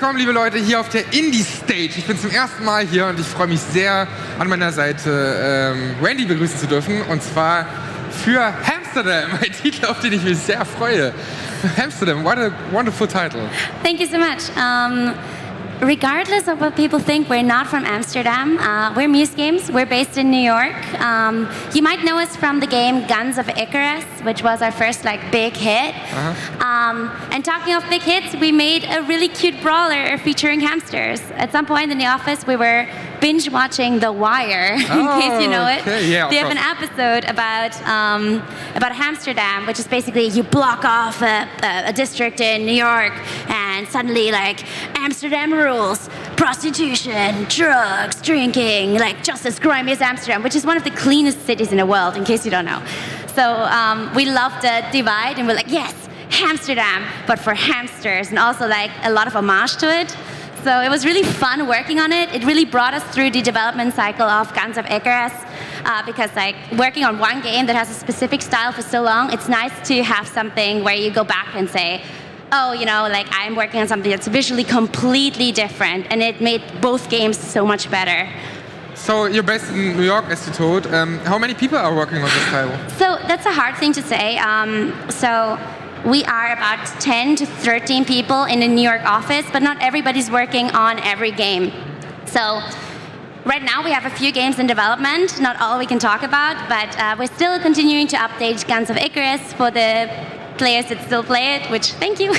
Gamescom, liebe Leute, hier auf der Indie-Stage. Ich bin zum ersten Mal hier und ich freue mich sehr, an meiner Seite Randy begrüßen zu dürfen. Und zwar für Hamsterdam, ein Titel, auf den ich mich sehr freue. Hamsterdam, what a wonderful title. Thank you so much. Regardless of what people think, we're not from Amsterdam. We're Muse Games. We're based in New York. You might know us from the game Guns of Icarus, which was our first big hit. And talking of big hits, we made a really cute brawler featuring hamsters. At some point in the office, we were binge watching The Wire, in case you know it. Okay, yeah, they have an episode about Hamsterdam, which is basically you block off a district in New York, and suddenly Amsterdam rules, prostitution, drugs, drinking, just as grimy as Amsterdam, which is one of the cleanest cities in the world, in case you don't know. So we loved the divide, and we're like, yes, Hamsterdam, but for hamsters, and also a lot of homage to it. So it was really fun working on it. It really brought us through the development cycle of Guns of Icarus, because working on one game that has a specific style for so long, it's nice to have something where you go back and say, oh, I'm working on something that's visually completely different, and it made both games so much better. So you're based in New York, as you told. How many people are working on this title? So that's a hard thing to say. So we are about 10 to 13 people in the New York office, but not everybody's working on every game. So right now we have a few games in development, not all we can talk about, but we're still continuing to update Guns of Icarus for the players that still play it, which thank you.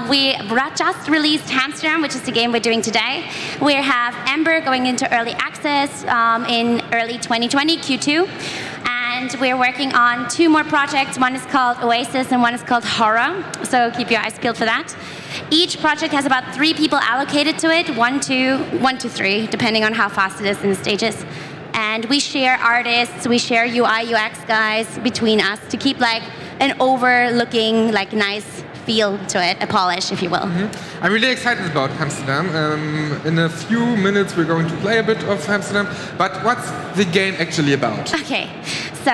We just released Hamsterdam, which is the game we're doing today. We have Ember going into early access in early 2020, Q2. And we're working on 2 more projects. One is called Oasis and one is called Horror. So keep your eyes peeled for that. Each project has about 3 people allocated to it, 1 to 3, depending on how fast it is in the stages. And we share artists, we share UI, UX guys between us to keep an overlooking, nice feel to it, a polish, if you will. I'm really excited about Hamsterdam. In a few minutes we're going to play a bit of Hamsterdam, but what's the game actually about? Okay, so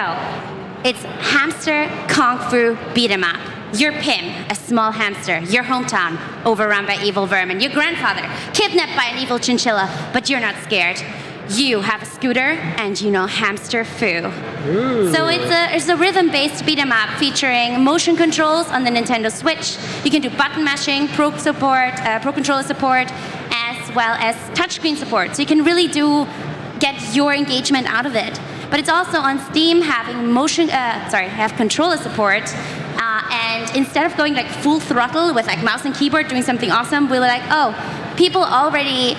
it's hamster kung fu beat 'em up. You're Pim, a small hamster, your hometown overrun by evil vermin, your grandfather kidnapped by an evil chinchilla, but you're not scared. You have a scooter and you know hamster foo. Ooh. So it's a rhythm-based beat 'em up featuring motion controls on the Nintendo Switch. You can do button mashing, pro controller support, as well as touchscreen support. So you can really get your engagement out of it. But it's also on Steam having have controller support. And instead of going full throttle with mouse and keyboard doing something awesome, we were oh, people already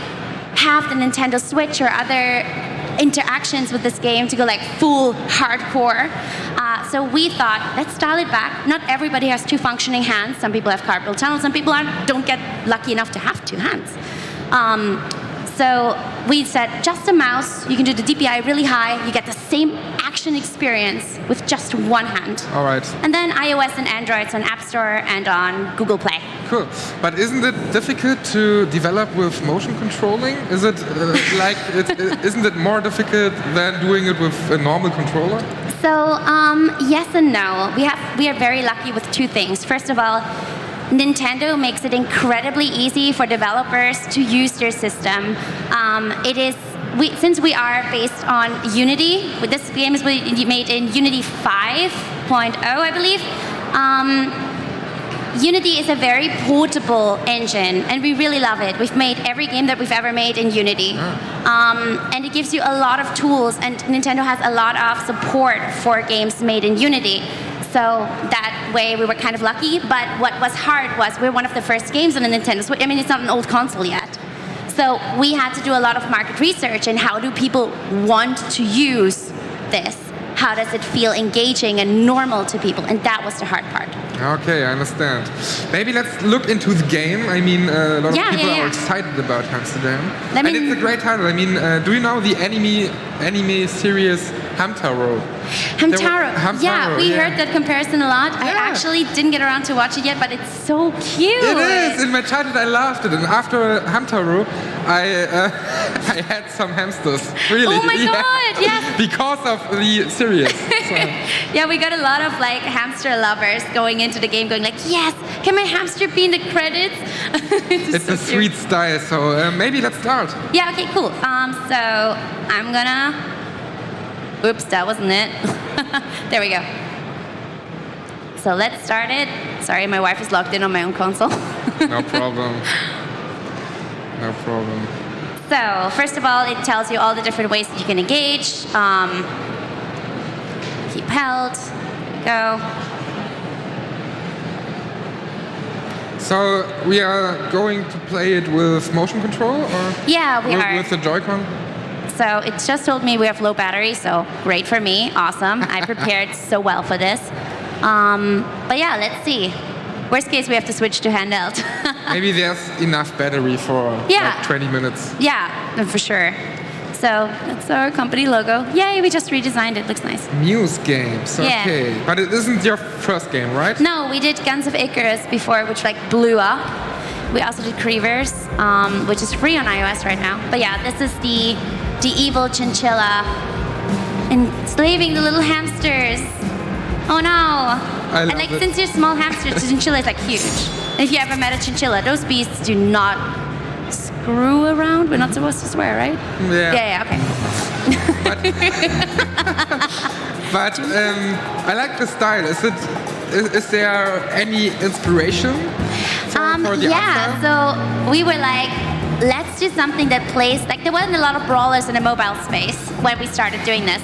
have the Nintendo Switch or other interactions with this game to go full hardcore. So we thought, let's dial it back. Not everybody has 2 functioning hands. Some people have carpal tunnel. Some people don't get lucky enough to have 2 hands. So we said, just a mouse. You can do the DPI really high. You get the same action experience with just 1 hand. All right. And then iOS and Android's on App Store and on Google Play. Cool. But isn't it difficult to develop with motion controlling? Is it isn't it more difficult than doing it with a normal controller? So yes and no. We are very lucky with 2 things. First of all, Nintendo makes it incredibly easy for developers to use their system. Since we are based on Unity, this game is made in Unity 5.0, I believe. Unity is a very portable engine, and we really love it. We've made every game that we've ever made in Unity. And it gives you a lot of tools, and Nintendo has a lot of support for games made in Unity. So that way we were kind of lucky, but what was hard was we're one of the first games on the Nintendo Switch. I mean, it's not an old console yet. So we had to do a lot of market research and how do people want to use this? How does it feel engaging and normal to people? And that was the hard part. Okay, I understand. Maybe let's look into the game. I mean, a lot of people are excited about Hamsterdam. And it's a great title. I mean, do you know the anime series Hamtaro? Hamtaro. Hamtaro, Yeah, we heard that comparison a lot. I actually didn't get around to watch it yet, but it's so cute. It is. In my childhood, I loved it. And after Hamtaro, I had some hamsters. Really. Oh my God, yes. Because of the series. So. Yeah, we got a lot of like hamster lovers going into the game going like, yes, can my hamster be in the credits? It's a sweet style, so maybe let's start. Yeah, okay, cool. So I'm gonna... Oops, that wasn't it. There we go. So let's start it. Sorry, my wife is logged in on my own console. No problem. No problem. So, first of all, it tells you all the different ways that you can engage. Keep held. There we go. So we are going to play it with motion control, or Yeah, we are. with the Joy-Con? So it just told me we have low battery, so great for me. Awesome. I prepared so well for this. But yeah, let's see. Worst case, we have to switch to handheld. Maybe there's enough battery for like 20 minutes. Yeah, for sure. So that's our company logo. Yay, we just redesigned it. Looks nice. Muse games, Yeah. okay. But it isn't your first game, right? No, we did Guns of Icarus before, which like blew up. We also did Creevers, which is free on iOS right now. But yeah, this is the evil chinchilla enslaving the little hamsters. Oh no! I love And like it. since you're small hamsters, the chinchilla is like huge. And if you ever met a chinchilla, those beasts do not screw around. We're not supposed to swear, right? Yeah. Yeah, okay. But I like the style. Is there any inspiration for the art style? So we were like, let's do something that plays, like there wasn't a lot of brawlers in the mobile space when we started doing this.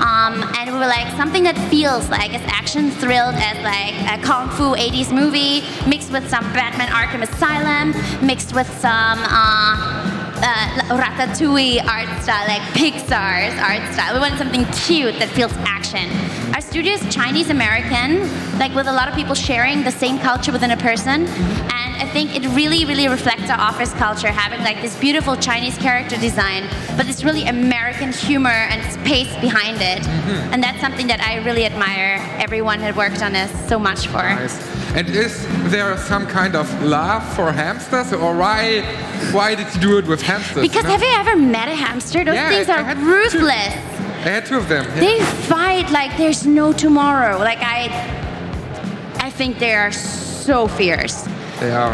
And we were like, something that feels like as action thrilled as like a Kung Fu 80s movie, mixed with some Batman Arkham Asylum, mixed with some Ratatouille art style, like Pixar's art style. We wanted something cute that feels action. Our studio is Chinese American, like with a lot of people sharing the same culture within a person. And I think it really, really reflects our office culture, having like this beautiful Chinese character design, but this really American humor and space behind it. And that's something that I really admire everyone had worked on this so much for. Nice. And is there some kind of love for hamsters, or why did you do it with hamsters? Because have you ever met a hamster? Those Yeah, things I are had ruthless. I had two of them. Yeah. They fight like there's no tomorrow. Like I think they are so fierce. They are.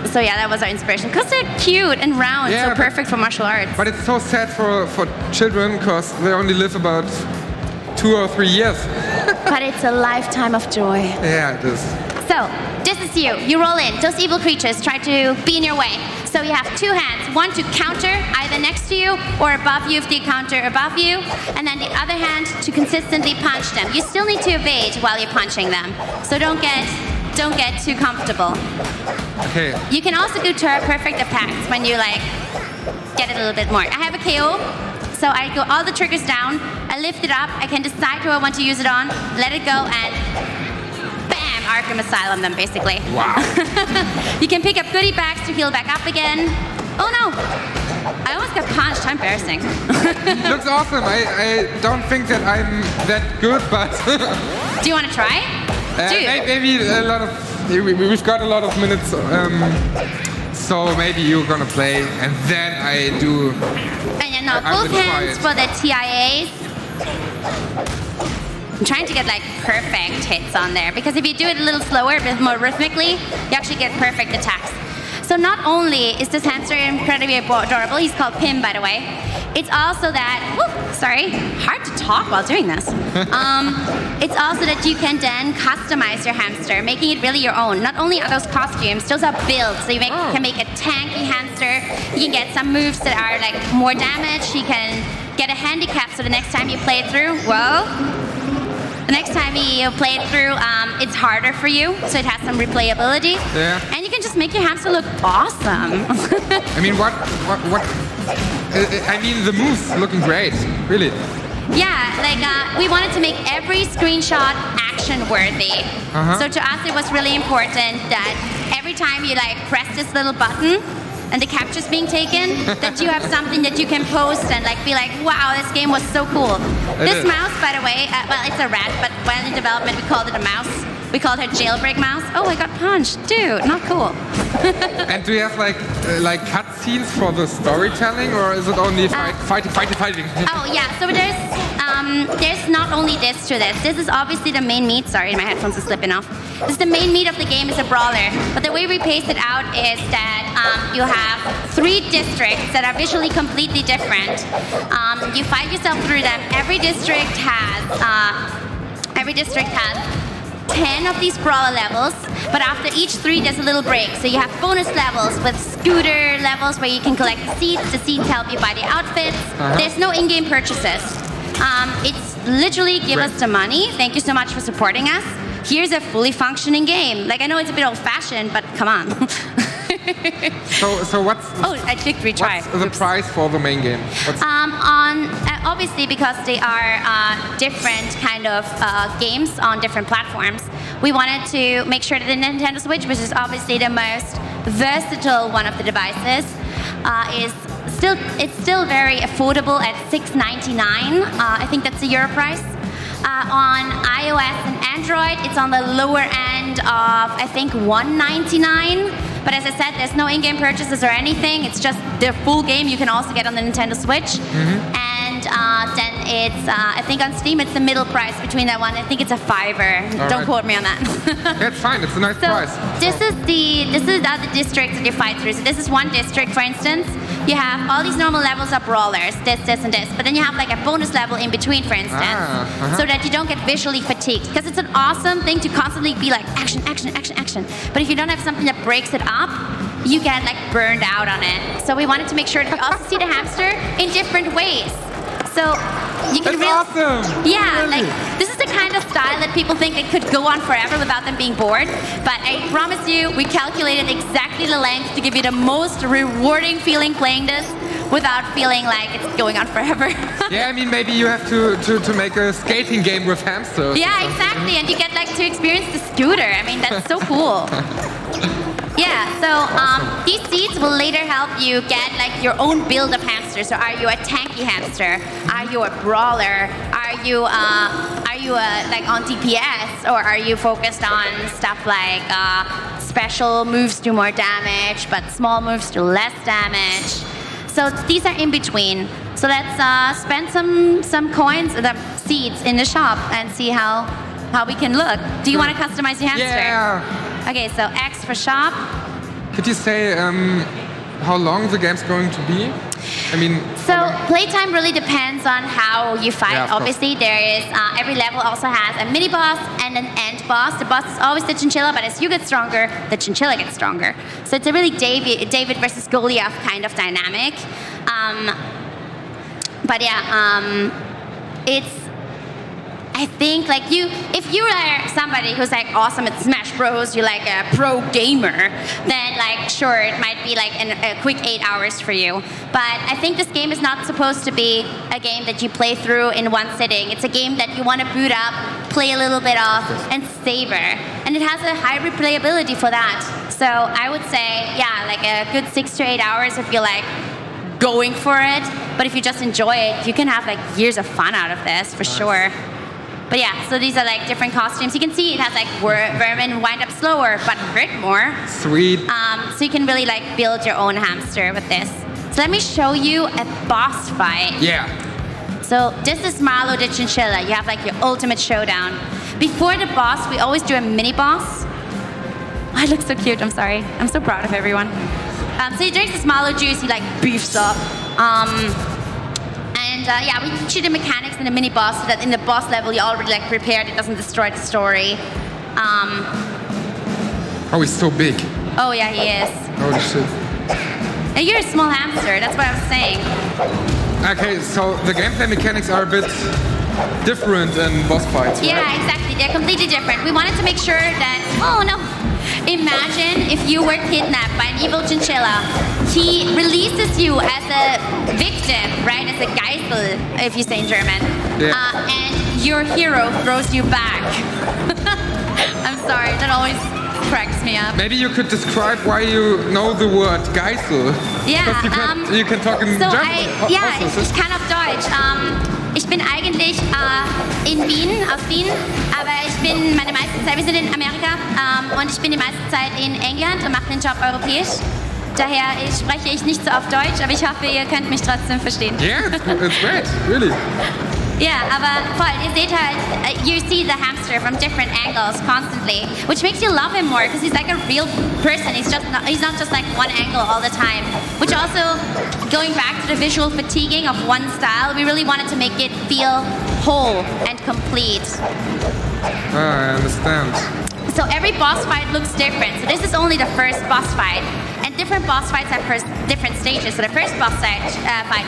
So yeah, that was our inspiration. Because they're cute and round, Yeah, so but- perfect for martial arts. But it's so sad for children because they only live about 2 or 3 years. But it's a lifetime of joy. Yeah, it is. So, this is you. You roll in. Those evil creatures try to be in your way. So you have two hands. One to counter, either next to you or above you if they counter above you. And then the other hand to consistently punch them. You still need to evade while you're punching them. So don't get too comfortable. Okay. You can also do turret perfect attacks when you like get a little bit more. I have a KO. So I go all the triggers down, I lift it up, I can decide who I want to use it on, let it go, and bam, Arkham Asylum them basically. Wow. You can pick up goodie bags to heal back up again. Oh no! I almost got punched, how embarrassing. Looks awesome. I don't think that I'm that good, but Do you want to try? maybe a lot of we've got a lot of minutes. So maybe you're gonna play, and then I do. And then now I both will try hands it. for the TIAs. I'm trying to get like perfect hits on there because if you do it a little slower, a bit more rhythmically, you actually get perfect attacks. So not only is this hamster incredibly adorable, he's called Pim by the way, it's also that, hard to talk while doing this. It's also that you can then customize your hamster, making it really your own. Not only are those costumes, those are builds. So you can make a tanky hamster. You can get some moves that are like more damage. You can get a handicap so the next time you play it through, the next time you play it through, it's harder for you, so it has some replayability. Yeah. And you can just make your hamster look awesome. I mean, what? I mean, the moves looking great, really. Yeah, like we wanted to make every screenshot action-worthy. So to us, it was really important that every time you like press this little button, and the capture's being taken, that you have something that you can post and like be like, wow, this game was so cool. This mouse, by the way, well, it's a rat, but while in development we called it a mouse. We called her Jailbreak Mouse. Oh, I got punched. Dude, not cool. And do you have like cutscenes for the storytelling, or is it only fighting? Oh yeah, so there's not only this to this. This is obviously the main meat. Sorry, my headphones are slipping off. This is the main meat of the game, is a brawler. But the way we pace it out is that you have 3 districts that are visually completely different. You fight yourself through them. Every district has 10 of these brawler levels, but after each 3 there's a little break. So you have bonus levels with scooter levels where you can collect seeds. The seeds help you buy the outfits. There's no in-game purchases. It's literally give us the money. Thank you so much for supporting us. Here's a fully functioning game. Like, I know it's a bit old-fashioned, but come on. So what's I clicked retry. What's the price for the main game? Obviously, because they are different kind of games on different platforms, we wanted to make sure that the Nintendo Switch, which is obviously the most versatile one of the devices, it's still very affordable at $6.99. I think that's the Euro price. On iOS and Android, it's on the lower end of, I think, $1.99. But as I said, there's no in-game purchases or anything. It's just the full game you can also get on the Nintendo Switch. And then it's, I think on Steam, it's the middle price between that one. I think it's a $5. Don't quote me on that. That's fine. It's a nice price. This is the other districts that you fight through. So this is one district, for instance. You have all these normal levels of brawlers, this, and this. But then you have like a bonus level in between, for instance, so that you don't get visually fatigued. Because it's an awesome thing to constantly be like, action, action, action, action. But if you don't have something that breaks it up, you get like burned out on it. So we wanted to make sure that we also see the hamster in different ways. So you can awesome. Yeah, really? like this is the kind of style that people think it could go on forever without them being bored. But I promise you, we calculated exactly the length to give you the most rewarding feeling playing this without feeling like it's going on forever. Yeah, I mean, maybe you have to make a skating game with hamsters. Yeah, exactly, and you get like to experience the scooter. I mean, that's so cool. Yeah, so these seeds will later help you get like your own build of hamsters. So are you a tanky hamster? Are you a brawler? Are you like on DPS, or are you focused on stuff like special moves do more damage, but small moves do less damage? So these are in between. So let's spend some coins, the seeds in the shop, and see how we can look. Do you want to customize your hamster? Yeah. Okay, so X for shop. Could you say how long the game's going to be? I mean, so playtime really depends on how you fight. Yeah, obviously, there is every level also has a mini boss and an end boss. The boss is always the chinchilla, but as you get stronger, the chinchilla gets stronger. So it's a really David versus Goliath kind of dynamic. But yeah, I think like if you are somebody who's like awesome at Smash Bros, you're like a pro gamer, then like sure, it might be like a quick 8 hours for you. But I think this game is not supposed to be a game that you play through in one sitting. It's a game that you want to boot up, play a little bit of, and savor. And it has a high replayability for that. So I would say, yeah, like a good 6 to 8 hours if you're like going for it. But if you just enjoy it, you can have like years of fun out of this for sure. But yeah, so these are like different costumes. You can see it has like vermin wind up slower, but hurt more. Sweet. So you can really like build your own hamster with this. So let me show you a boss fight. Yeah. So this is Marlo the Chinchilla. You have like your ultimate showdown. Before the boss, we always do a mini boss. Oh, I look so cute, I'm sorry. I'm so proud of everyone. So he drinks this Marlo juice, he like beefs up. Yeah, we teach you the mechanics in the mini boss so that in the boss level you're already like prepared, it doesn't destroy the story. Oh, he's so big. Oh yeah, he is. Holy shit. And you're a small hamster, that's what I was saying. Okay, so the gameplay mechanics are a bit different in boss fights, right? Yeah, exactly, they're completely different. We wanted to make sure that, oh no. Imagine if you were kidnapped by an evil chinchilla. He releases you as a victim, right? As a Geisel, if you say in German. Yeah. And your hero throws you back. I'm sorry, that always cracks me up. Maybe you could describe why you know the word Geisel. Yeah, Because you can talk in German. Ich kann auf Deutsch. Ich bin eigentlich in Wien, aus Wien, aber ich bin meine meiste Zeit, wir sind in Amerika und ich bin die meiste Zeit in England und mache den Job europäisch. Daher spreche ich nicht so oft Deutsch, aber ich hoffe, ihr könnt mich trotzdem verstehen. Yeah, it's great, really. Ja, aber voll, ihr seht halt, you see the hamster from different angles constantly, which makes you love him more because he's like a real person. He's not just like one angle all the time. Which also, going back to the visual fatiguing of one style, we really wanted to make it feel whole and complete. I understand. So every boss fight looks different. So this is only the first boss fight. And different boss fights have different stages. So the first boss fight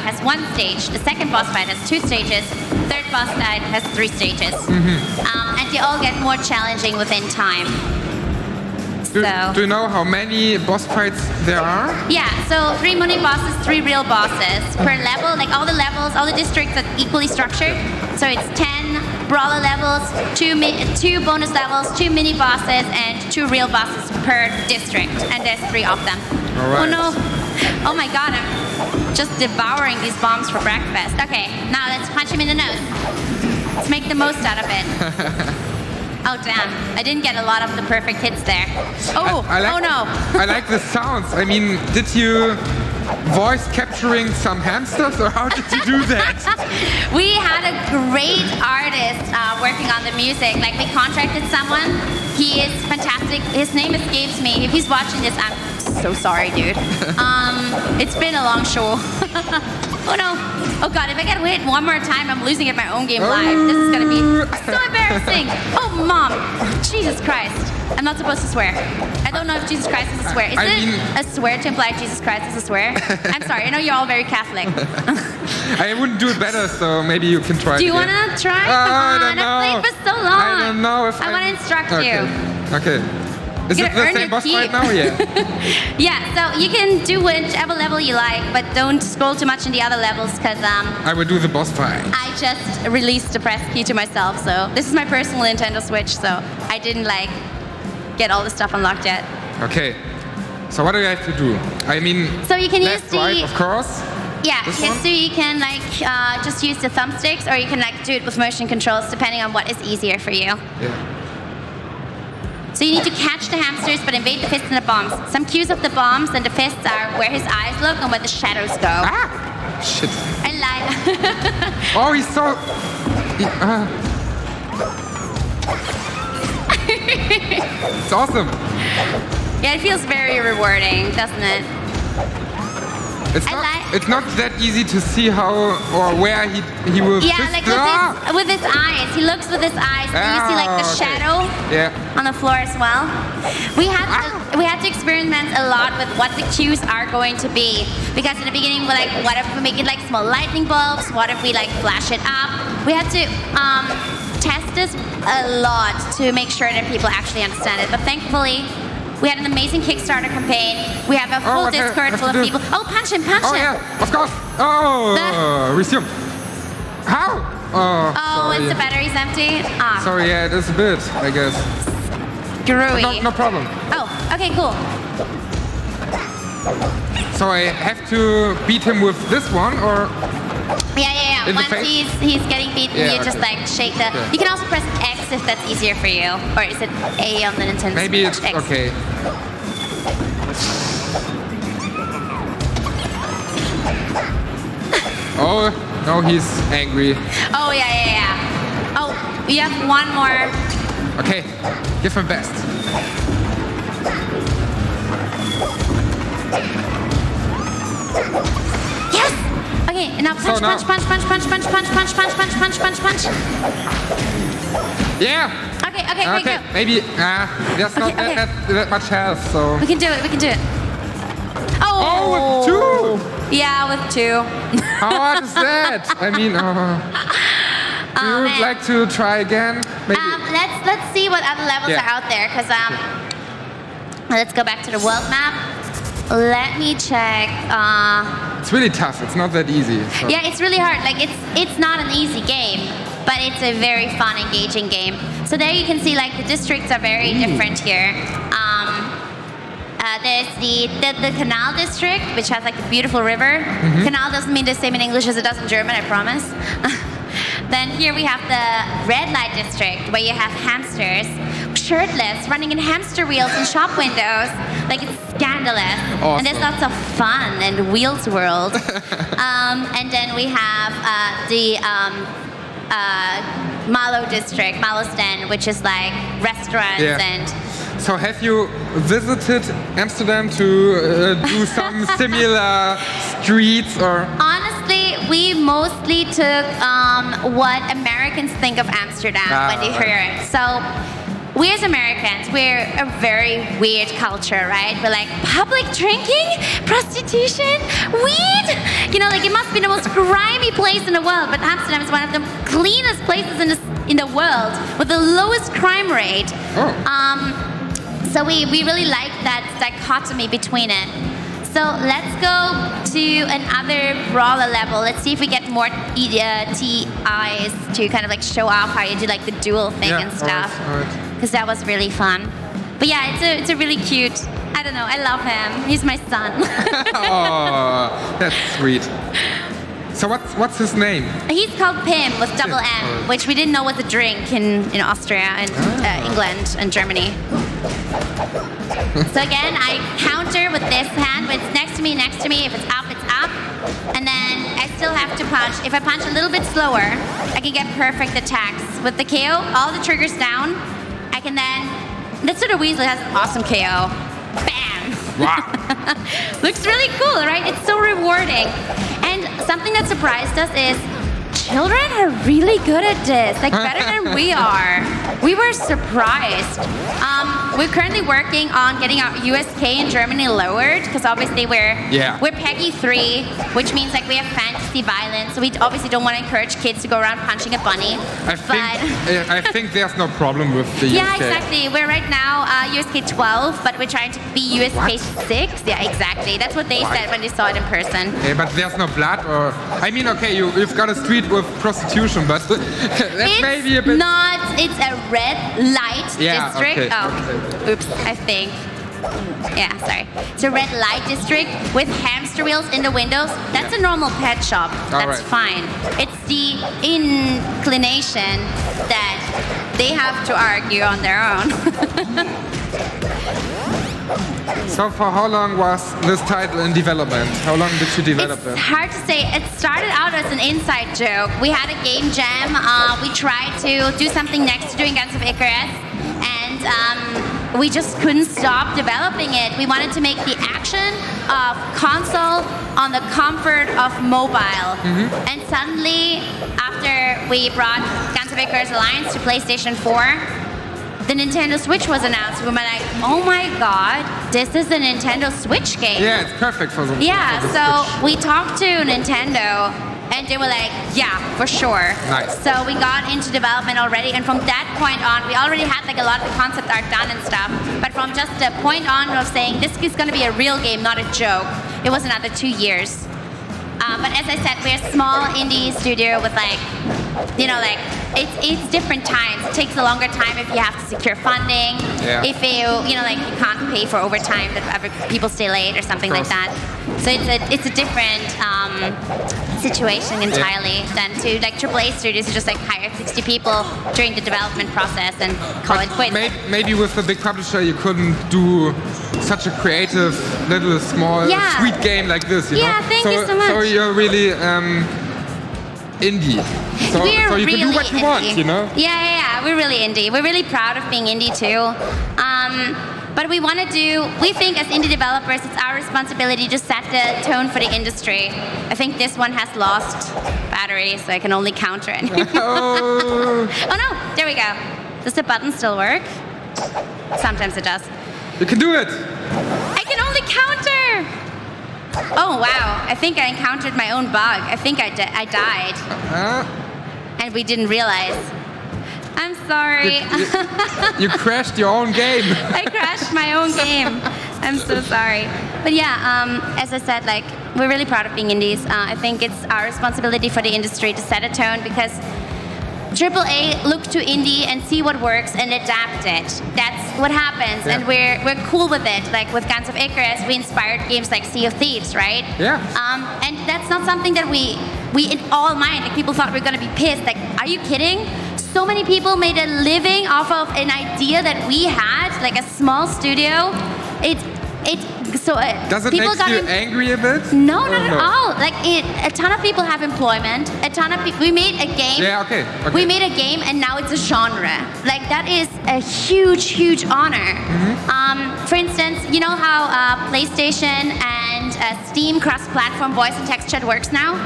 has one stage. The second boss fight has two stages. Third boss fight has three stages. And they all get more challenging within time. Do you know how many boss fights there are? Yeah, so 3 mini bosses, 3 real bosses per level. Like all the levels, all the districts are equally structured. So it's 10 brawler levels, 2 bonus levels, 2 mini bosses, and 2 real bosses per district. And there's 3 of them. All right. Oh no! Oh my god! I'm just devouring these bombs for breakfast. Okay, now let's punch him in the nose. Let's make the most out of it. Oh damn, I didn't get a lot of the perfect hits there. Oh, oh no. I like the sounds. I mean, did you voice capturing some hamsters or how did you do that? We had a great artist working on the music. Like we contracted someone. He is fantastic. His name escapes me. If he's watching this, I'm so sorry, dude. It's been a long show. Oh no. Oh god, if I get hit one more time, I'm losing at my own game live. This is gonna be so embarrassing. Oh mom, Jesus Christ. I'm not supposed to swear. I don't know if Jesus Christ is a swear. Is it a swear to imply Jesus Christ is a swear? I'm sorry, I know you're all very Catholic. I wouldn't do it better, so maybe you can try. Do you want to try? Come on, I've played for so long. I don't know if I want to instruct you. Okay. Is it the same boss fight now? Yeah. Yeah, so you can do whichever level you like, but don't scroll too much in the other levels because I will do the boss fight. I just released the press key to myself, so this is my personal Nintendo Switch, so I didn't get all the stuff unlocked yet. Okay. So what do I have to do? I mean, so you can left, right, of course. Yeah, so you can just use the thumbsticks, or you can do it with motion controls, depending on what is easier for you. Yeah. So you need to catch the hamsters, but evade the fists and the bombs. Some cues of the bombs and the fists are where his eyes look and where the shadows go. Ah! Shit. I lied. Oh, he's so... It's awesome. Yeah, it feels very rewarding, doesn't it? It's not that easy to see how or where he will. Yeah, like with his eyes. He looks with his eyes. And you see like the shadow on the floor as well. We had to experiment a lot with what the cues are going to be, because in the beginning we're like, what if we make it like small lightning bulbs? What if we like flash it up? We had to test this a lot to make sure that people actually understand it. But thankfully, we had an amazing Kickstarter campaign. We have a full Discord full of people. Oh, punch him, punch him! Oh yeah, of course. Oh, resume. How? Oh, sorry. Once the battery's empty. Ah. Sorry, yeah, it is a bit, I guess. Screwy. No problem. Oh, okay, cool. So I have to beat him with this one, or? Yeah. Once he's getting beaten, you just like shake the... Okay. You can also press X if that's easier for you. Or is it A on the Nintendo Switch? Maybe it's X. Okay. Oh, no, he's angry. Oh, yeah. Oh, you have one more. Okay, give him best. Yes! Okay, and now punch. Yeah! Okay, go. Maybe, there's not that much health, so... We can do it. Oh, with 2! Yeah, with 2. How hard is that? I mean, do you like to try again? Maybe. Let's see what other levels are out there, because let's go back to the world map. Let me check. It's really tough. It's not that easy. So. Yeah, it's really hard. Like it's not an easy game, but it's a very fun, engaging game. So there you can see like the districts are very different here. there's the Canal District, which has like a beautiful river. Canal doesn't mean the same in English as it does in German, I promise. Then here we have the red light district, where you have hamsters, shirtless, running in hamster wheels in shop windows. Like, it's scandalous. Awesome. And there's lots of fun and Wheels World. And then we have the Malo district, Malo's Den, which is like restaurants and... So have you visited Amsterdam to do some similar streets or? Honestly, we mostly took what Americans think of Amsterdam when they hear it. So we as Americans, we're a very weird culture, right? We're like, public drinking, prostitution, weed? You know, like it must be the most grimy place in the world, but Amsterdam is one of the cleanest places in the world with the lowest crime rate. So we really like that dichotomy between it. So let's go to another brawler level. Let's see if we get more TIs to kind of like show off how you do like the duel thing and stuff. Because that was really fun. But yeah, it's a really cute, I don't know, I love him. He's my son. Oh, that's sweet. So what's his name? He's called Pim with double M, which we didn't know was a drink in Austria and England and Germany. So again, I counter with this hand. When it's next to me. If it's up, it's up. And then I still have to punch. If I punch a little bit slower, I can get perfect attacks. With the KO, all the triggers down, I can then... That's what a weasel has an awesome KO. Bam! Wow. Looks really cool, right? It's so rewarding. And something that surprised us is children are really good at this, like better than we are. We were surprised. We're currently working on getting our USK in Germany lowered because obviously we're PEGI 3, which means like we have fantasy violence. So we obviously don't want to encourage kids to go around punching a bunny. I think there's no problem with the USK. Yeah, exactly. We're right now USK 12, but we're trying to be USK 6. Yeah, exactly. That's what they said when they saw it in person. Yeah, but there's no blood or... I mean, okay, you've got a street with prostitution, but that's maybe a bit... It's a red light district. Okay, Oops, I think. Yeah, sorry. It's a red light district with hamster wheels in the windows. That's a normal pet shop. That's fine. It's the inclination that they have to argue on their own. So for how long was this title in development? How long did you develop it? It's hard to say. It started out as an inside joke. We had a game jam. We tried to do something next to doing Guns of Icarus, and we just couldn't stop developing it. We wanted to make the action of console on the comfort of mobile. And suddenly, after we brought Guns of Icarus Alliance to PlayStation 4, the Nintendo Switch was announced. We were like, oh my god, this is a Nintendo Switch game. Yeah, it's perfect for the so Switch. we talked to Nintendo, and they were like, yeah, for sure. Nice. So we got into development already, and from that point on, we already had like a lot of the concept art done and stuff. But from just the point on of saying, this is going to be a real game, not a joke, it was another 2 years. But as I said, we're a small indie studio with like, it's different times. It takes a longer time if you have to secure funding. Yeah. If you can't pay for overtime that other people stay late or something like that. So it's a different situation entirely than to like AAA studios who just like hire 60 people during the development process and call it quits. Maybe with a big publisher you couldn't do such a creative little small sweet game like this. You know? Thank you so much. So you're really indie. So you really can do what you want, you know? Yeah. We're really indie. We're really proud of being indie too. But we think as indie developers, it's our responsibility to set the tone for the industry. I think this one has lost battery, so I can only counter it. Oh no, there we go. Does the button still work? Sometimes it does. You can do it! I can only counter! Oh wow, I think I encountered my own bug. I think I died. And we didn't realize. I'm sorry. You crashed your own game. I crashed my own game. I'm so sorry. But yeah, as I said, like, we're really proud of being indies. I think it's our responsibility for the industry to set a tone because AAA look to indie and see what works and adapt it. That's what happens, and we're cool with it. Like with Guns of Icarus, we inspired games like Sea of Thieves, right? Yeah. And that's not something that we in all mind. Like people thought we were gonna be pissed. Like, are you kidding? So many people made a living off of an idea that we had, like a small studio. Does it make you angry a bit? No, not at all. Like a ton of people have employment. A ton of people. We made a game. Yeah, okay. We made a game, and now it's a genre. Like that is a huge, huge honor. For instance, you know how PlayStation and Steam cross-platform voice and text chat works now?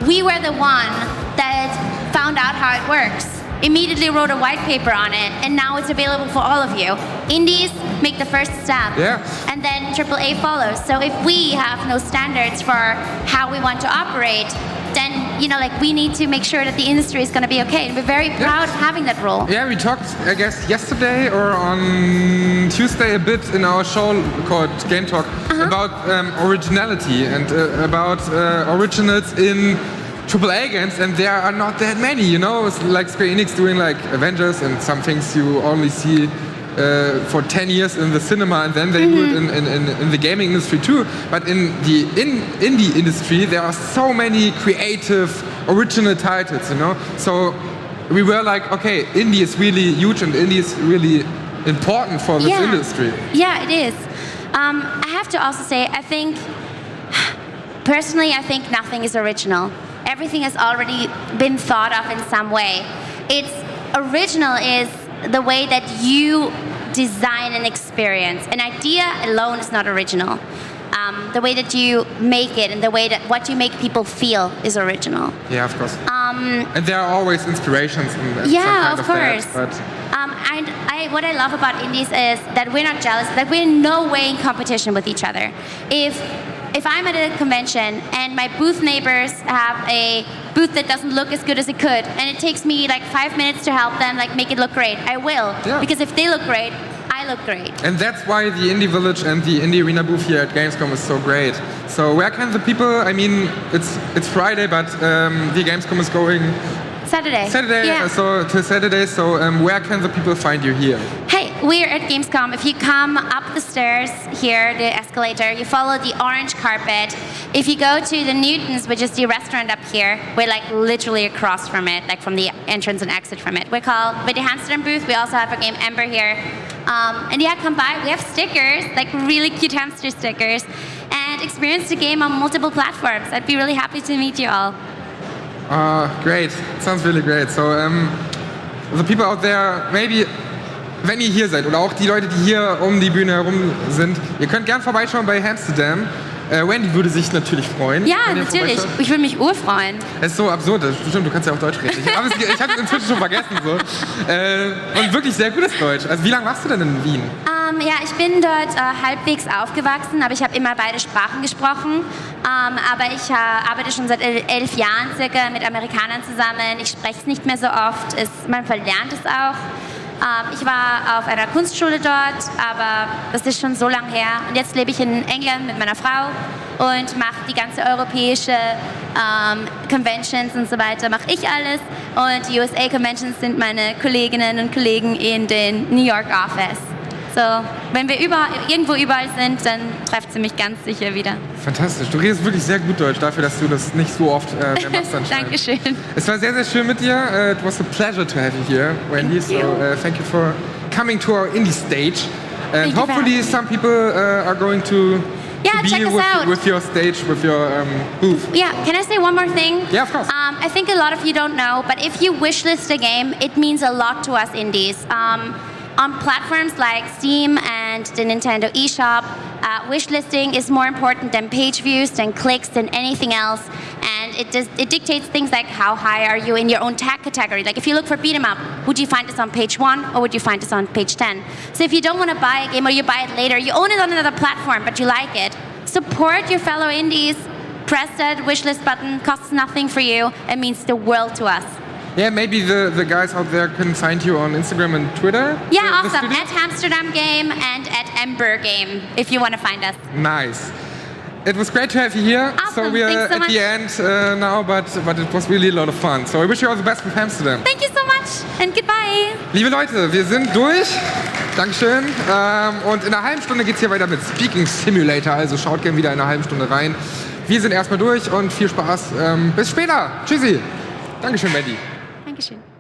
We were the one that found out how it works. Immediately wrote a white paper on it, and now it's available for all of you. Indies make the first step, and then AAA follows. So if we have no standards for how we want to operate, then we need to make sure that the industry is going to be okay. And we're very proud of having that role. Yeah, we talked, I guess, yesterday or on Tuesday a bit in our show called Game Talk about originality and about originals in AAA games, and there are not that many, It's like Square Enix doing like Avengers and some things you only see for 10 years in the cinema, and then they do it in the gaming industry too. But in the indie industry, there are so many creative, original titles, So we were like, okay, indie is really huge and indie is really important for this industry. Yeah, it is. I have to also say, personally, I think nothing is original. Everything has already been thought of in some way. It's original is the way that you design an experience. An idea alone is not original. The way that you make it and the way that what you make people feel is original. Yeah, of course. And there are always inspirations. Of course. What I love about indies is that we're not jealous. That we're in no way in competition with each other. If I'm at a convention and my booth neighbors have a booth that doesn't look as good as it could, and it takes me like 5 minutes to help them make it look great, I will. Yeah. Because if they look great, I look great. And that's why the Indie Village and the Indie Arena booth here at Gamescom is so great. So where can the people, it's Friday, but the Gamescom is going Saturday. Yeah. So till Saturday. So where can the people find you here? Hey, we're at Gamescom. If you come up the stairs here, the escalator, you follow the orange carpet. If you go to the Newtons, which is the restaurant up here, we're literally across from it, from the entrance and exit from it. We're the Hamsterdam booth. We also have our game Ember here. And come by. We have stickers, really cute hamster stickers, and experience the game on multiple platforms. I'd be really happy to meet you all. Great. Sounds really great. So, the people out there, maybe, wenn ihr hier seid, oder auch die Leute, die hier um die Bühne herum sind, ihr könnt gern vorbeischauen bei Hamsterdam. Wendy würde sich natürlich freuen. Ja, natürlich. Ich würde mich urfreuen. Es ist so absurd. Stimmt, du kannst ja auch Deutsch reden. Ich habe es inzwischen schon vergessen. So. Und wirklich sehr gutes Deutsch. Also wie lange warst du denn in Wien? Ich bin dort halbwegs aufgewachsen, aber ich habe immer beide Sprachen gesprochen. Aber ich arbeite schon seit 11 Jahren circa mit Amerikanern zusammen. Ich spreche es nicht mehr so oft. Man verlernt es auch. Ich war auf einer Kunstschule dort, aber das ist schon so lange her. Und jetzt lebe ich in England mit meiner Frau und mache die ganze europäische Conventions und so weiter, mache ich alles. Und die USA Conventions sind meine Kolleginnen und Kollegen in den New York Office. So, wenn wir irgendwo überall sind, dann trefft sie mich ganz sicher wieder. Fantastisch. Du redest wirklich sehr gut Deutsch dafür, dass du das nicht so oft machst. Dankeschön. Es war sehr, sehr schön mit dir. It was a pleasure to have you here, Wendy. So thank you for coming to our indie stage. And hopefully some people are going to check us out with your stage, with your booth. Yeah, can I say one more thing? Yeah, of course. I think a lot of you don't know, but if you wishlist a game, it means a lot to us indies. On platforms like Steam and the Nintendo eShop, wishlisting is more important than page views, than clicks, than anything else. And it dictates things like how high are you in your own tag category. Like if you look for beat 'em up, would you find this on page 1 or would you find this on page 10? So if you don't want to buy a game or you buy it later, you own it on another platform but you like it, support your fellow indies. Press that wishlist button, costs nothing for you. It means the world to us. Yeah, maybe the guys out there can find you on Instagram and Twitter. Yeah, awesome. At Hamsterdam Game and at Ember Game, if you want to find us. Nice. It was great to have you here. Awesome. So we are Thanks so at the end now, but it was really a lot of fun. So I wish you all the best with Hamsterdam. Thank you so much and goodbye. Liebe Leute, wir sind durch. Dankeschön. Und in einer halben Stunde geht es hier weiter mit Speaking Simulator. Also schaut gerne wieder in einer halben Stunde rein. Wir sind erstmal durch und viel Spaß. Bis später. Tschüssi. Dankeschön, Mandy. Dankeschön.